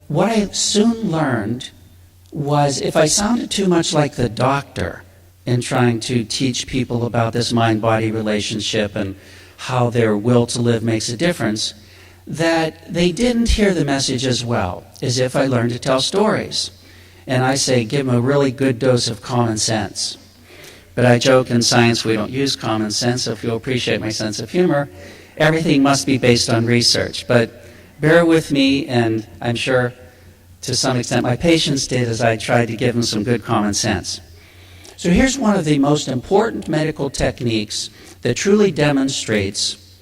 what I soon learned was if I sounded too much like the doctor in trying to teach people about this mind-body relationship and how their will to live makes a difference, that they didn't hear the message as well as if I learned to tell stories. And I say, give them a really good dose of common sense. But I joke in science we don't use common sense, so if you'll appreciate my sense of humor, everything must be based on research. But bear with me, and I'm sure to some extent my patients did as I tried to give them some good common sense. So here's one of the most important medical techniques that truly demonstrates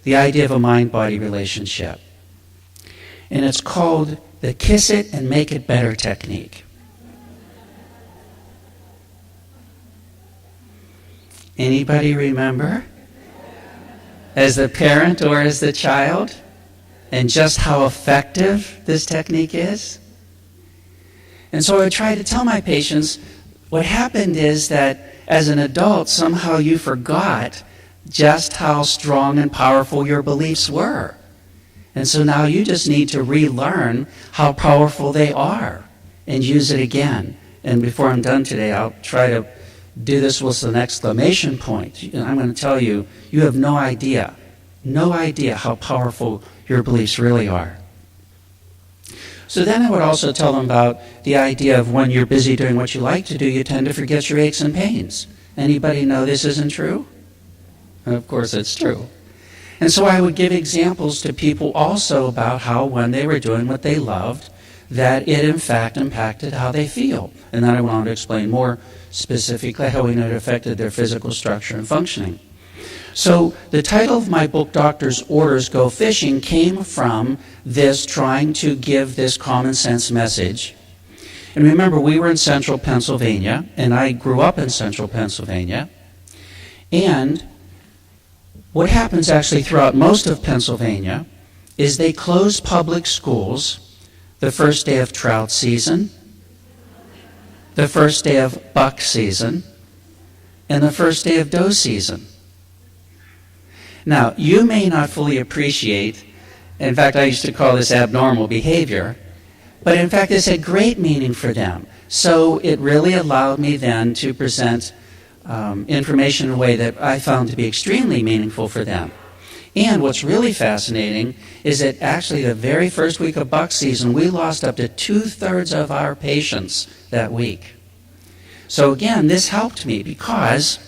the idea of a mind-body relationship. And it's called the kiss it and make it better technique. Anybody remember? As the parent or as the child? And just how effective this technique is? And so I try to tell my patients, what happened is that as an adult, somehow you forgot just how strong and powerful your beliefs were. And so now you just need to relearn how powerful they are and use it again. And before I'm done today, I'll try to do this with an exclamation point. I'm going to tell you, you have no idea how powerful your beliefs really are. So then I would also tell them about the idea of when you're busy doing what you like to do, you tend to forget your aches and pains. Anybody know this isn't true? Of course it's true. And so I would give examples to people also about how when they were doing what they loved, that it in fact impacted how they feel. And then I went on to explain more specifically how we know it affected their physical structure and functioning. So the title of my book, Doctor's Orders Go Fishing, came from this trying to give this common sense message. And remember, we were in central Pennsylvania, and I grew up in central Pennsylvania. And what happens actually throughout most of Pennsylvania is they close public schools the first day of trout season, the first day of buck season, and the first day of doe season. Now, you may not fully appreciate, in fact, I used to call this abnormal behavior, but in fact, this had great meaning for them. So it really allowed me then to present information in a way that I found to be extremely meaningful for them. And what's really fascinating is that actually the very first week of buck season, we lost up to 2/3 of our patients that week. So again, this helped me because,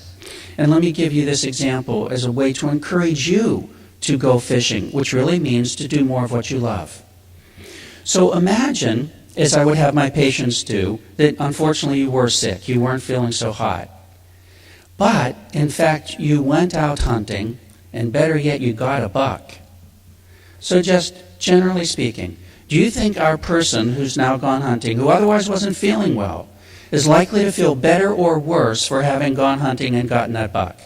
and let me give you this example as a way to encourage you to go fishing, which really means to do more of what you love. So imagine, as I would have my patients do, that unfortunately you were sick, you weren't feeling so hot. But, in fact, you went out hunting, and better yet, you got a buck. So just generally speaking, do you think our person who's now gone hunting, who otherwise wasn't feeling well, is likely to feel better or worse for having gone hunting and gotten that buck?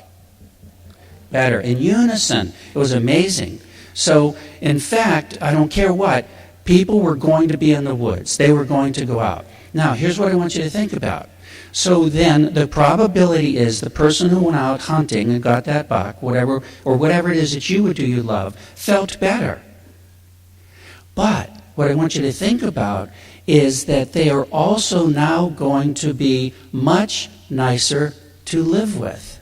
Better. In unison. It was amazing. So, in fact, I don't care what, people were going to be in the woods. They were going to go out. Now, here's what I want you to think about. So then the probability is the person who went out hunting and got that buck, whatever it is that you would do you love, felt better. But what I want you to think about is that they are also now going to be much nicer to live with.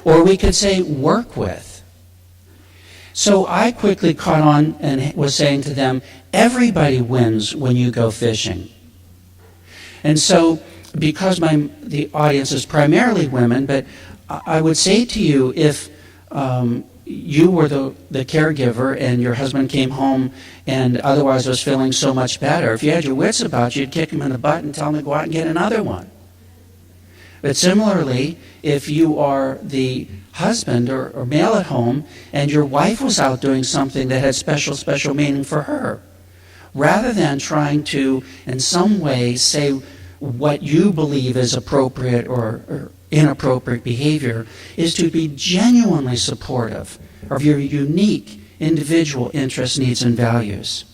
Or we could say work with. So I quickly caught on and was saying to them, everybody wins when you go fishing. And so, because the audience is primarily women, but I would say to you, if you were the caregiver and your husband came home and otherwise was feeling so much better, if you had your wits about you, you'd kick him in the butt and tell him to go out and get another one. But similarly, if you are the husband or male at home and your wife was out doing something that had special meaning for her, rather than trying to in some way say what you believe is appropriate or inappropriate behavior, is to be genuinely supportive of your unique individual interests, needs, and values.